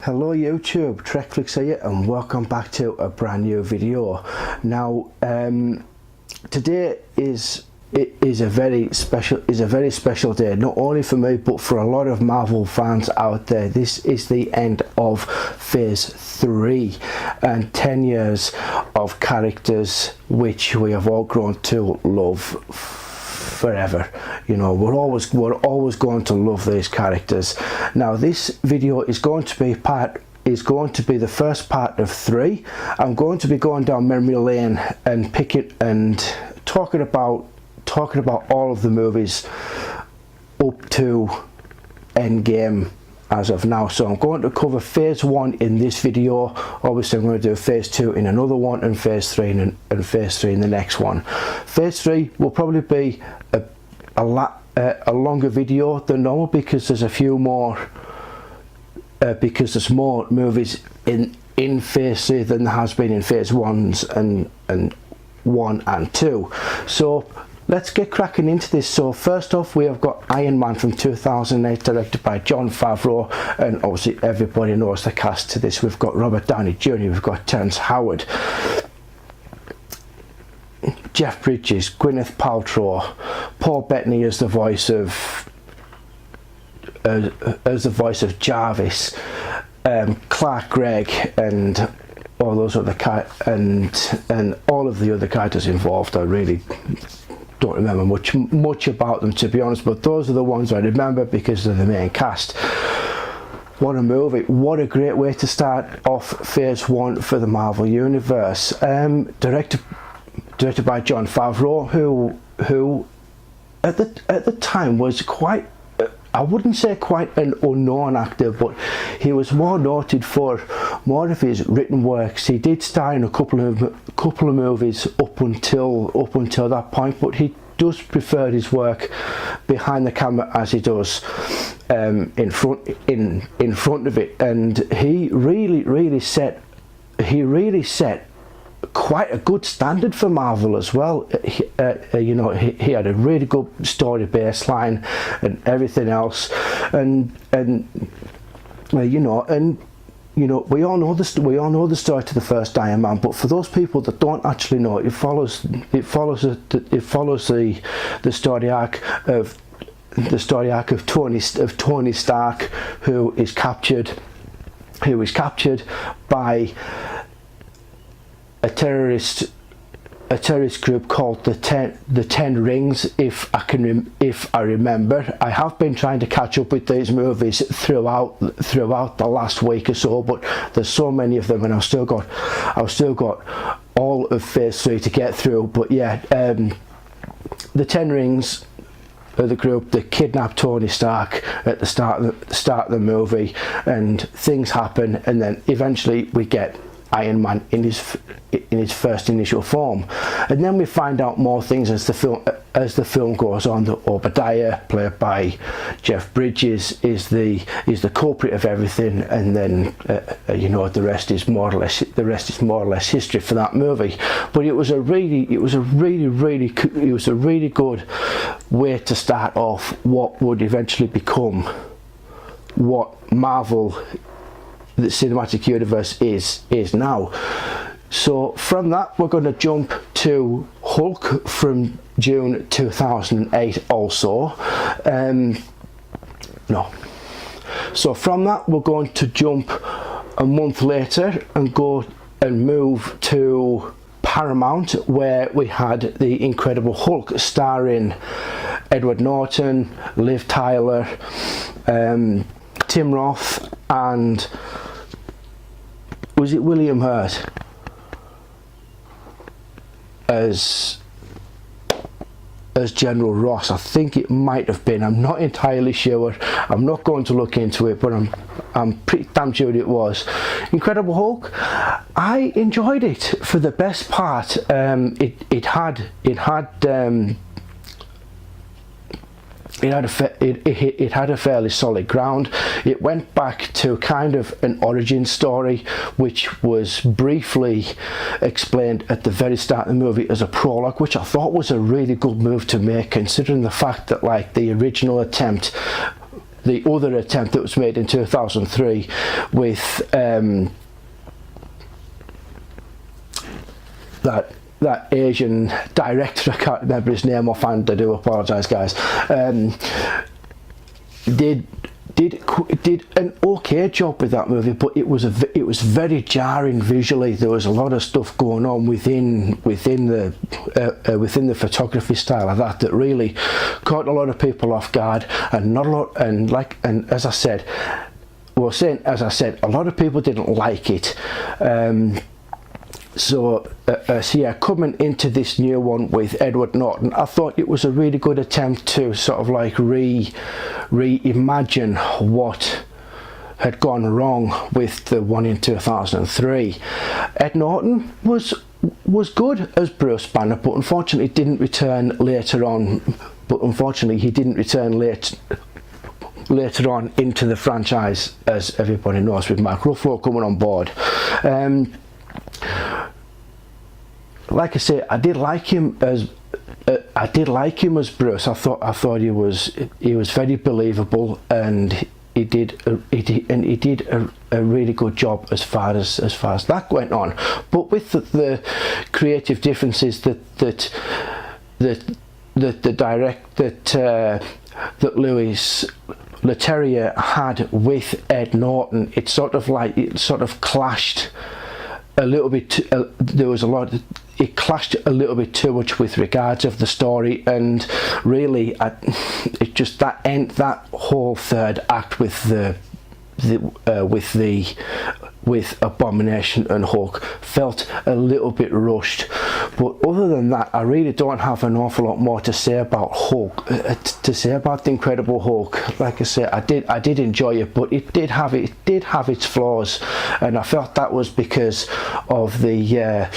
Hello YouTube, Trekflix here and welcome back to a brand new video. Now today is a very special day, not only for me but for a lot of Marvel fans out there. This is the end of phase 3 and 10 years of characters which we have all grown to love forever. You know, we're always going to love these characters. Now this video is going to be the first part of 3. I'm going to be going down memory lane and talking about all of the movies up to Endgame as of now. So I'm going to cover phase 1 in this video. Obviously I'm going to do phase 2 in another one, and phase 3 and phase 3 in the next one. Phase 3 will probably be a longer video than normal because there's a few more because there's more movies in phase 3 than there has been in phase 1s and 1 and 2. So let's get cracking into this. So first off, we have got Iron Man from 2008, directed by Jon Favreau, and obviously everybody knows the cast to this. We've got Robert Downey Jr., we've got Terrence Howard, Jeff Bridges, Gwyneth Paltrow, Paul Bettany as the voice of Jarvis, Clark Gregg, and all those other and all of the other characters involved. I really don't remember much about them, to be honest, but those are the ones I remember because they're the main cast. What a movie, what a great way to start off phase 1 for the Marvel Universe. Directed by Jon Favreau, who at the time was quite, I wouldn't say quite an unknown actor, but he was more noted for more of his written works. He did star in a couple of movies up until that point, but he does prefer his work behind the camera as he does in front of it. And he really set quite a good standard for Marvel as well. You know, he had a really good story baseline and everything else, and you know, we all know the story to the first Iron Man, but for those people that don't actually know it, it follows the story arc of Tony Stark, who is captured by a terrorist group called the Ten Rings, if I remember. I have been trying to catch up with these movies throughout the last week or so, but there's so many of them, and I've still got all of phase 3 to get through. But yeah, the Ten Rings are the group that kidnapped Tony Stark at the start of the movie, and things happen, and then eventually we get Iron Man in his first initial form, and then we find out more things as the film goes on. That Obadiah, played by Jeff Bridges, is the culprit of everything, and then you know, the rest is more or less history for that movie. But it was a really good way to start off what would eventually become what Marvel, the cinematic universe, is now. So from that we're going to jump to Hulk from June 2008 also. So from that we're going to jump a month later and go and move to Paramount, where we had the Incredible Hulk starring Edward Norton, Liv Tyler, Tim Roth, and was it William Hurt as General Ross? I think it might have been. I'm not entirely sure. I'm not going to look into it, but I'm pretty damn sure it was. Incredible Hulk, I enjoyed it for the best part. It had a fairly solid ground. It went back to kind of an origin story, which was briefly explained at the very start of the movie as a prologue, which I thought was a really good move to make, considering the fact that, like, the original attempt the other attempt that was made in 2003 with that Asian director, I can't remember his name offhand, I do apologise guys, did an okay job with that movie, but it was very jarring visually. There was a lot of stuff going on within the photography style of that really caught a lot of people off guard, and as I said, a lot of people didn't like it. So yeah, coming into this new one with Edward Norton, I thought it was a really good attempt to sort of like reimagine what had gone wrong with the one in 2003. Ed Norton was good as Bruce Banner, but unfortunately didn't return later on. Later on into the franchise, as everybody knows, with Mark Ruffalo coming on board. Like I say, I did like him as Bruce. I thought he was very believable, and he did a really good job as far as that went on. But with the creative differences that Louis Leterrier had with Ed Norton, it sort of clashed a little bit. It clashed a little bit too much with regards of the story, and really, that whole third act with Abomination and Hulk felt a little bit rushed. But other than that, I really don't have an awful lot more to say about Hulk, about the Incredible Hulk. Like I say, I did enjoy it, but it did have its flaws, and I felt that was because of the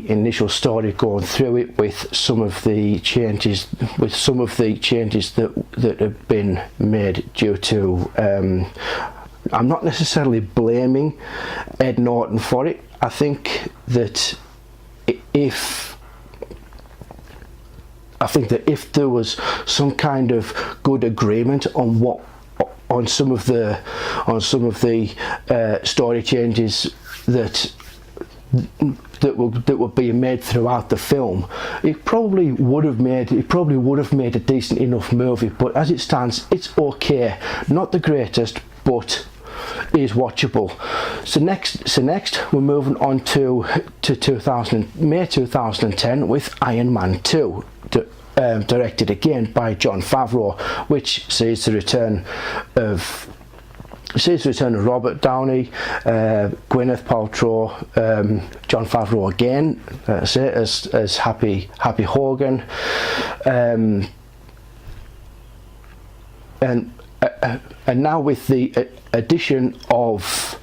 initial story going through it, with some of the changes that have been made due to. I'm not necessarily blaming Ed Norton for it. I think that if there was some kind of good agreement on some of the story changes that were being made throughout the film, it probably would have made a decent enough movie. But as it stands, it's okay, not the greatest, but is watchable. So next we're moving on to May 2010 with Iron Man 2, directed again by Jon Favreau, which sees the return of Robert Downey, Gwyneth Paltrow, Jon Favreau again, as Happy Hogan, and now with the addition of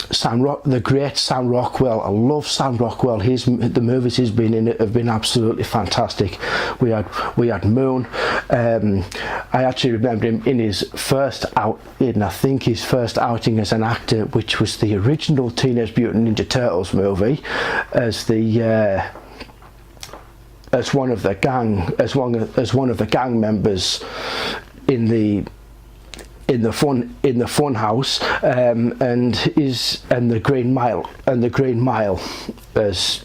the great Sam Rockwell. I love Sam Rockwell. The movies he's been in have been absolutely fantastic. We had Moon. I actually remember him in his first outing as an actor, which was the original Teenage Mutant Ninja Turtles movie, as one of the gang members in the fun house, and the Green Mile as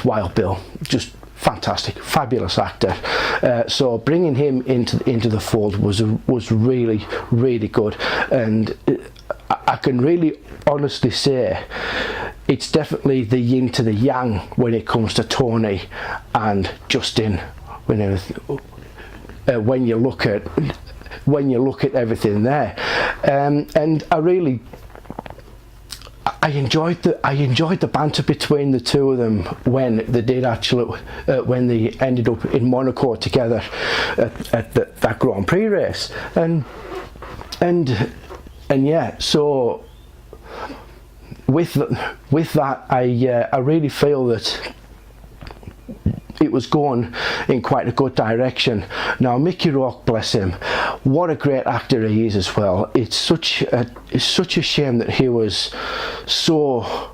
Wild Bill. Just fantastic, fabulous actor. So bringing him into the fold was really, really good, and I can really honestly say it's definitely the yin to the yang when it comes to Tony and Justin. When you look at everything there, and I enjoyed the banter between the two of them when they ended up in Monaco together at that Grand Prix race, and yeah. So with that, I really feel that it was going in quite a good direction. Now Mickey Rourke, bless him, what a great actor he is as well. It's such a shame that he was so,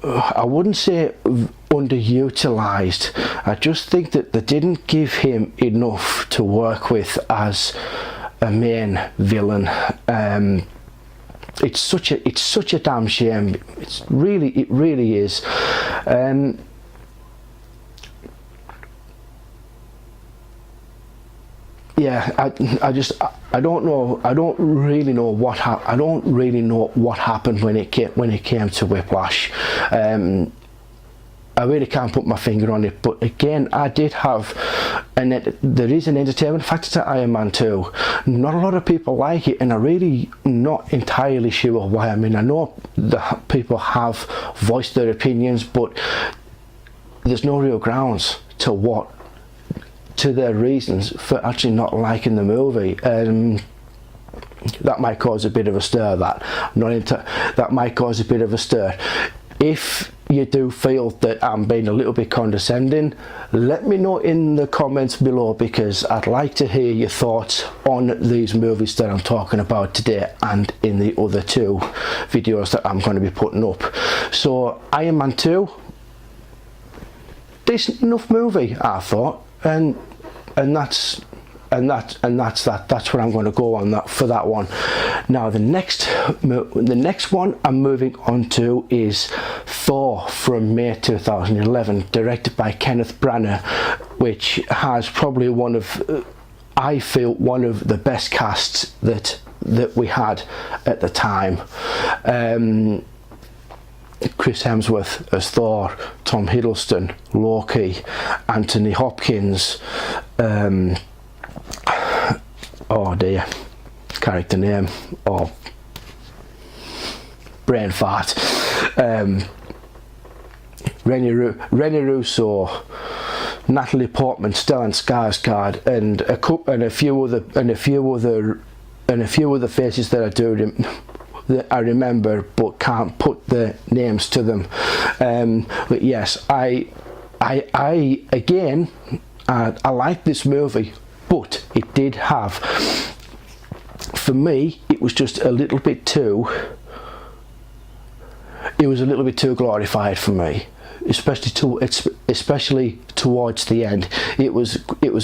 I wouldn't say underutilized. I just think that they didn't give him enough to work with as a main villain. It's such a damn shame. It really is. Yeah, I don't know. I don't really know what happened when it came to Whiplash. I really can't put my finger on it, but again, I did have there is an entertainment factor to Iron Man 2. Not a lot of people like it, and I'm really not entirely sure why. I mean, I know that people have voiced their opinions, but there's no real grounds to their reasons for actually not liking the movie. That might cause a bit of a stir. That might cause a bit of a stir. If you do feel that I'm being a little bit condescending, let me know in the comments below, because I'd like to hear your thoughts on these movies that I'm talking about today and in the other two videos that I'm going to be putting up. So Iron Man 2, decent enough movie, I thought, and that's that. That's what I'm going to go on for that one. Now the next one I'm moving on to is Thor from May 2011, directed by Kenneth Branagh, which has probably I feel one of the best casts that we had at the time. Chris Hemsworth as Thor, Tom Hiddleston, Loki, Anthony Hopkins, oh dear, character name, oh, brain fart, Rene Russo, Natalie Portman, Stellan Skarsgård, and a few other faces that I remember but can't put the names to them. But yes, I like this movie, but it did have, for me, it was just a little bit too glorified for me, especially towards the end. It was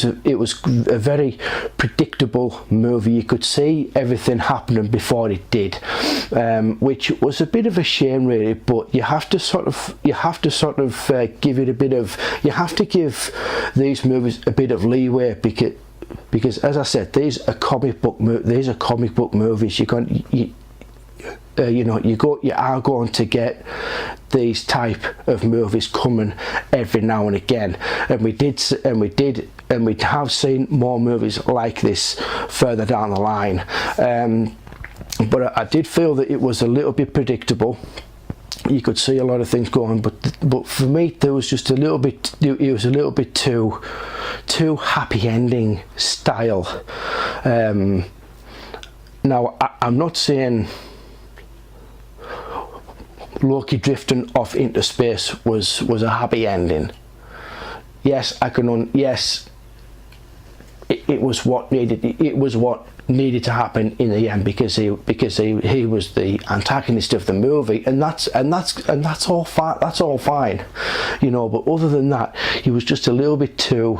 a very predictable movie. You could see everything happening before it did, which was a bit of a shame, really. But you have to sort of give it a bit of, you have to give these movies a bit of leeway, because as I said, these are comic book movies. You are going to get these type of movies coming every now and again, and we have seen more movies like this further down the line. But I did feel that it was a little bit predictable. You could see a lot of things going, but for me, there was just a little bit. It was a little bit too happy ending style. Now I'm not saying Loki drifting off into space was a happy ending. Yes, yes, it was what needed to happen in the end, because he was the antagonist of the movie, and that's all fine. That's all fine, But other than that, he was just a little bit too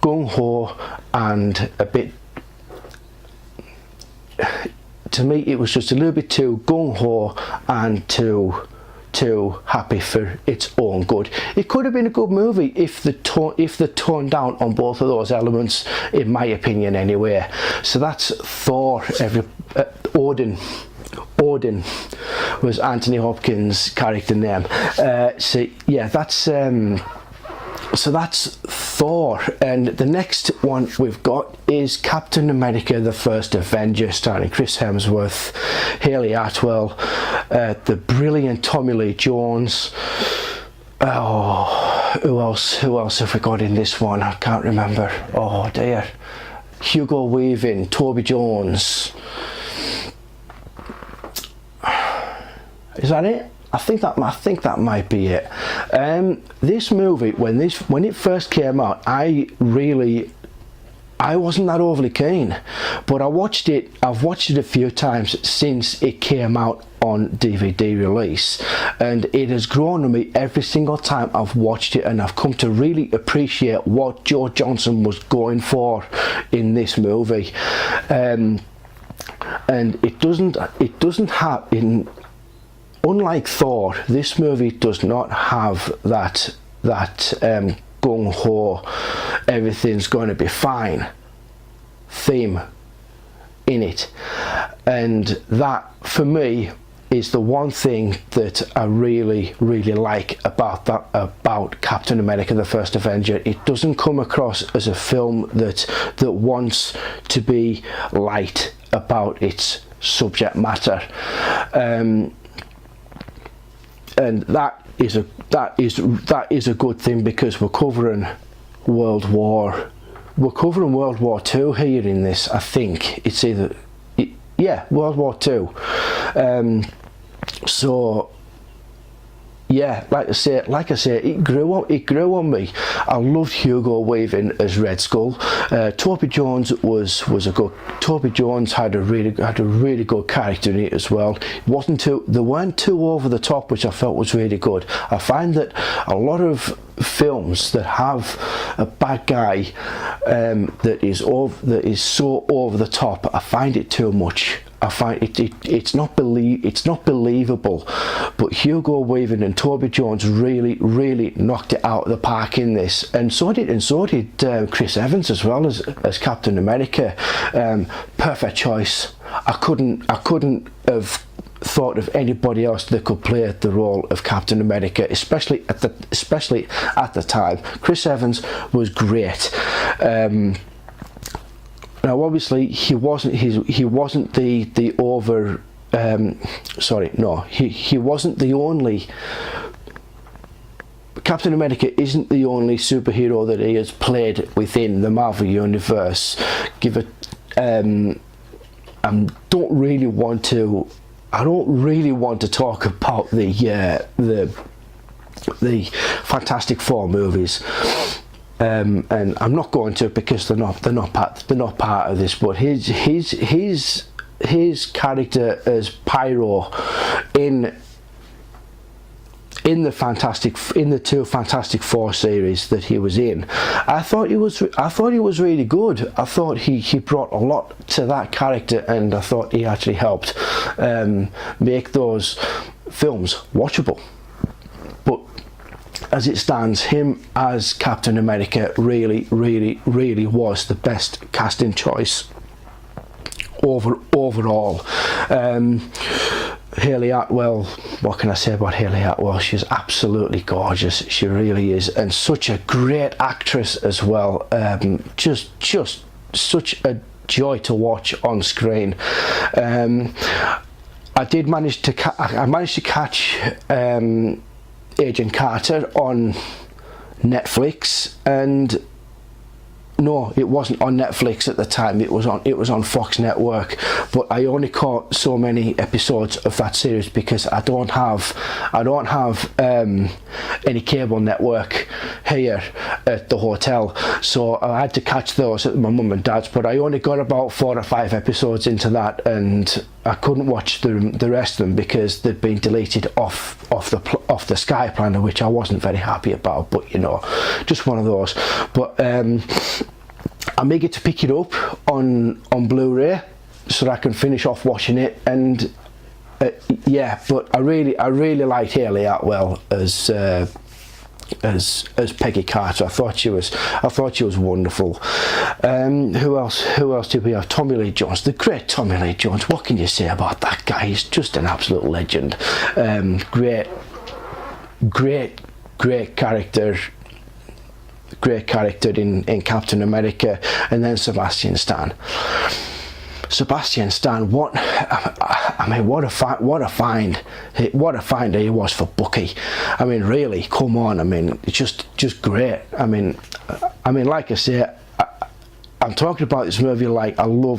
gung ho and a bit. To me, it was just a little bit too gung-ho and too happy for its own good. It could have been a good movie if they toned down on both of those elements, in my opinion, anyway. So that's Thor. Odin was Anthony Hopkins' character name. So yeah, that's Thor, and the next one we've got is Captain America: The First Avenger, starring Chris Hemsworth, Hayley Atwell, the brilliant Tommy Lee Jones. Oh, who else have we got in this one? I can't remember. Oh dear. Hugo Weaving, Toby Jones. Is that it? I think that might be it. This movie, when it first came out, I wasn't that overly keen, but I've watched it a few times since it came out on DVD release, and it has grown on me every single time I've watched it, and I've come to really appreciate what Joe Johnston was going for in this movie. And it doesn't have, unlike Thor, this movie does not have that gung-ho, everything's going to be fine theme in it, and that for me is the one thing that I really like about Captain America: The First Avenger. It doesn't come across as a film that wants to be light about its subject matter, and that is a good thing, because we're covering World War II here in this. I think it's World War II. So yeah, like I say, it grew on me. I loved Hugo Weaving as Red Skull. Toby Jones Toby Jones had a really good character in it as well. They weren't too over the top, which I felt was really good. I find that a lot of films that have a bad guy that is so over the top, I find it too much. I find it's not believable. But Hugo Weaving and Toby Jones really knocked it out of the park in this, and so did Chris Evans as well as Captain America. Perfect choice. I couldn't have thought of anybody else that could play the role of Captain America, especially at the time. Chris Evans was great. Now, obviously, he wasn't the over. He wasn't the only. Captain America isn't the only superhero that he has played within the Marvel Universe. I don't really want to talk about the Fantastic Four movies. And I'm not going to, because they're not part of this. But his character as Pyro in the two Fantastic Four series that he was in, I thought he was really good. I thought he brought a lot to that character, and I thought he actually helped make those films watchable. But as it stands, him as Captain America really was the best casting choice overall. Hayley Atwell, what can I say about Hayley Atwell? She's absolutely gorgeous. She really is, and such a great actress as well. Just such a joy to watch on screen. I managed to catch Agent Carter on Netflix, and no, it wasn't on Netflix at the time. It was on Fox Network, but I only caught so many episodes of that series because I don't have any cable network here at the hotel, so I had to catch those at my mum and dad's. But I only got about 4 or 5 episodes into that, and I couldn't watch the rest of them because they'd been deleted off the Sky Planner, which I wasn't very happy about. But you know, just one of those. But I'm eager to pick it up on Blu-ray so that I can finish off watching it. And yeah, but I really liked Hayley Atwell as Peggy Carter. I thought she was wonderful. Who else did we have? Tommy Lee Jones, the great Tommy Lee Jones. What can you say about that guy? He's just an absolute legend. Great character. Great character in Captain America. And then Sebastian Stan, what a find he was for Bucky. I mean, really, come on. I mean, it's just great. I mean, like I say, I'm talking about this movie like I'm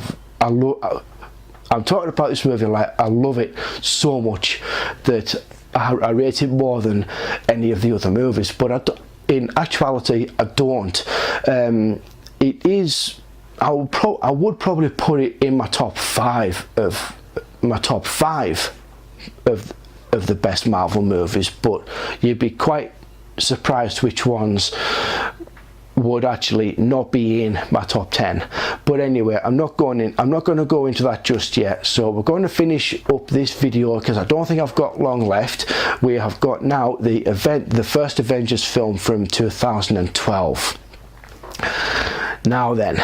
talking about this movie like I love it so much that I rate it more than any of the other movies. But in actuality, I don't. It is. I would probably put it in my top 5 of my top 5 of the best Marvel movies, but you'd be quite surprised which ones would actually not be in my top 10. But anyway, I'm not going to go into that just yet. So we're going to finish up this video because I don't think I've got long left. We have got now the first Avengers film from 2012. Now then,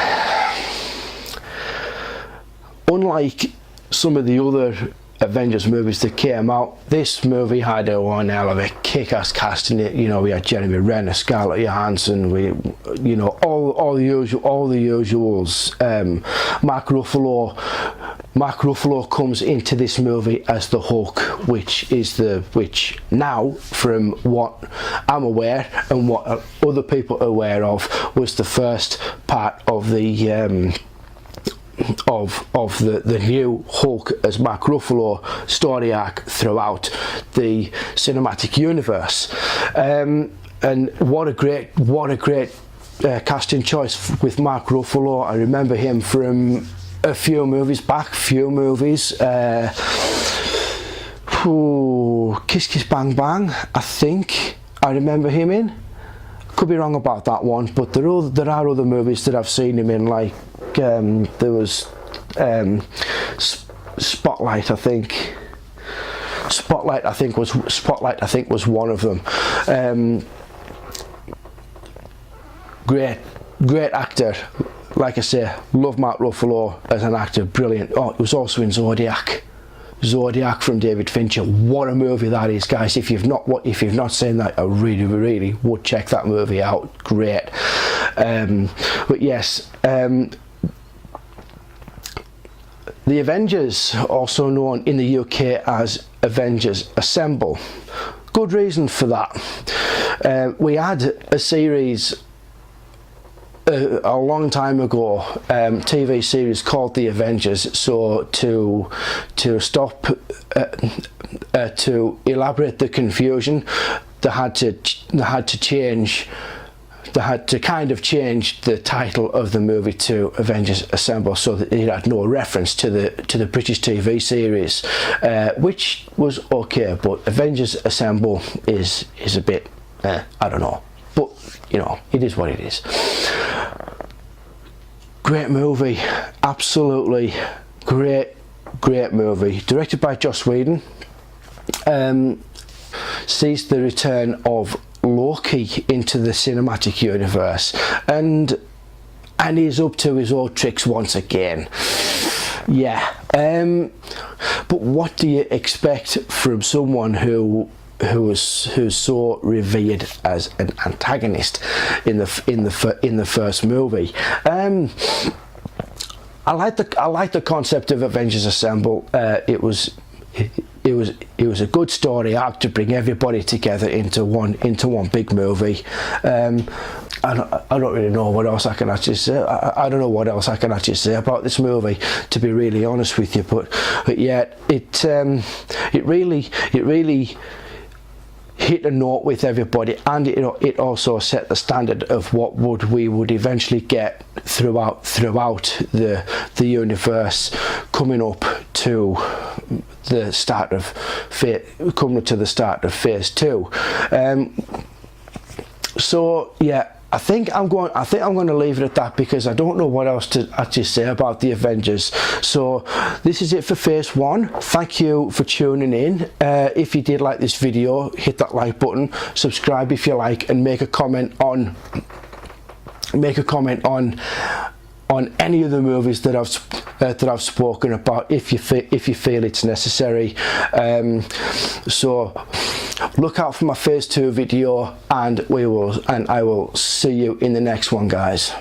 unlike some of the other Avengers movies that came out, this movie had one hell of a kick-ass cast in it. You know, we had Jeremy Renner, Scarlett Johansson, you know, all the usuals. Mark Ruffalo comes into this movie as the Hulk, which now, from what I'm aware and what other people are aware of, was the first part of the the new Hulk as Mark Ruffalo story arc throughout the cinematic universe. And what a great casting choice with Mark Ruffalo. I remember him from a few movies back, Kiss Kiss Bang Bang, I think I remember him in. Could be wrong about that one, but there are other movies that I've seen him in, like there was Spotlight, I think. Spotlight, I think was one of them. Great actor. Like I say, love Mark Ruffalo as an actor, brilliant. Oh, it was also in Zodiac from David Fincher. What a movie that is, guys. If you've not seen that, I really would check that movie out. Great. But yes, the Avengers, also known in the UK as Avengers Assemble. Good reason for that. We had a series a long time ago, TV series called The Avengers. So to elaborate the confusion, they had to kind of change the title of the movie to Avengers Assemble, so that it had no reference to the British TV series, which was okay. But Avengers Assemble is a bit I don't know, but you know, it is what it is. Great movie, absolutely great movie, directed by Joss Whedon. Sees the return of Loki into the cinematic universe, and he's up to his old tricks once again. Yeah, but what do you expect from someone who's so revered as an antagonist in the first movie? I like the concept of Avengers Assemble. It was a good story arc to bring everybody together into one big movie. I don't really know what else I can actually say. I don't know what else I can actually say about this movie, to be really honest with you. But yeah, it really hit a note with everybody, and it also set the standard of what we would eventually get throughout the universe, coming up to the start of phase 2. So yeah, I think I'm going to leave it at that, because I don't know what else to actually say about the Avengers. So this is it for phase 1. Thank you for tuning in. If you did like this video, hit that like button, subscribe if you like, and make a comment on any of the movies that I've spoken about, if you feel it's necessary. So look out for my phase 2 video, and I will see you in the next one, guys.